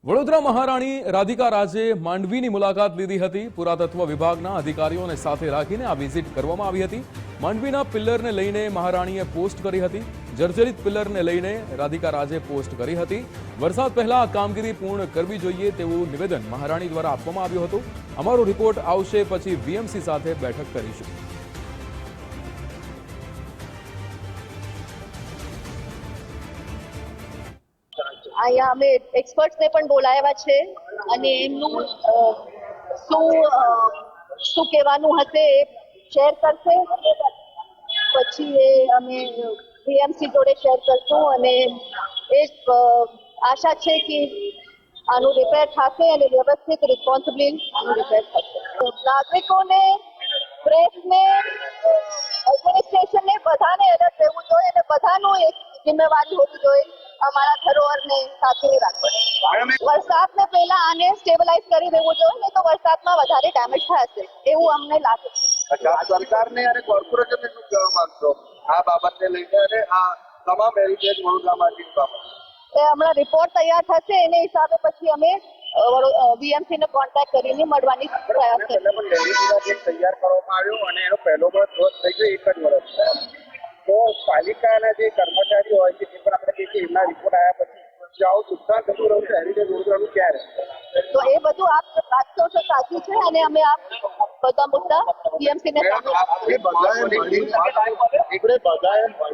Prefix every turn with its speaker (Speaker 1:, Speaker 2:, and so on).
Speaker 1: વડોદરા મહારાણી રાધિકા રાજે માંડવીની મુલાકાત લીધી હતી। પુરાતત્વ વિભાગના અધિકારીઓને સાથે રાખીને આ વિઝિટ કરવામાં આવી હતી। માંડવીના પિલ્લરને લઈને મહારાણીએ પોસ્ટ કરી હતી। જર્જરિત પિલ્લરને લઈને રાધિકા રાજે પોસ્ટ કરી હતી। વરસાદ પહેલા આ કામગીરી પૂર્ણ કરવી જોઈએ તેવું નિવેદન મહારાણી દ્વારા આપવામાં આવ્યું હતું। અમારો રિપોર્ટ આવશે પછી વીએમસી સાથે બેઠક કરીશું।
Speaker 2: અહીંયા અમે એક્સપર્ટ્સને પણ બોલાવ્યા છે અને એમનું શું કહેવાનું હશે એ શેર કરશે। પછી એ અમે વીએમસી જોડે શેર કરશું અને એ આશા છે કે આનું રિપેર થશે અને વ્યવસ્થિત રિસ્પોન્સિબલી આનું રિપેર થશે। નાગરિકોને, પ્રેસને, એડમિનિસ્ટ્રેશનને બધાને એલર્ટ રહેવું જોઈએ અને બધાનું એક જિમ્મેવારી હોવી જોઈએ અમારા ધરોહરને સાચવી રાખવાની। વરસાદને પહેલા આને સ્ટેબલાઇઝ કરી દેવું જોઈએ, નહીં તો વરસાદમાં વધારે ડેમેજ થશે એવું અમને લાગે છે।
Speaker 3: સરકારને અને કોર્પોરેશનને શું કહેવા માંગશો આ બાબતને લઈને અને આ તમામ હેરિટેજ વડોદરામાંથી બાબત
Speaker 2: હમણાં રિપોર્ટ તૈયાર થશે એને હિસાબે પછી અમે વીએમસી ને કોન્ટેક્ટ કરીને મળવાની પ્રયાસ કરીશું।
Speaker 3: તૈયાર કરવામાં આવ્યો અને એનો પહેલો વર્ષ થઈ ગયો 1 જ વર્ષ, તો પાલિકાના જે કર્મચારીઓ હોય છે તે પણ આપણે કહીએ કે એમના રિપોર્ટ આવ્યા પછી આવું નુકસાન થતું રહ્યું છે હેરિટેજ વડોદરાનું ક્યારે,
Speaker 2: તો એ બધું આપ વાત કરો છો સાચું છે અને અમે આ બધા મુદ્દા વીએમસી ને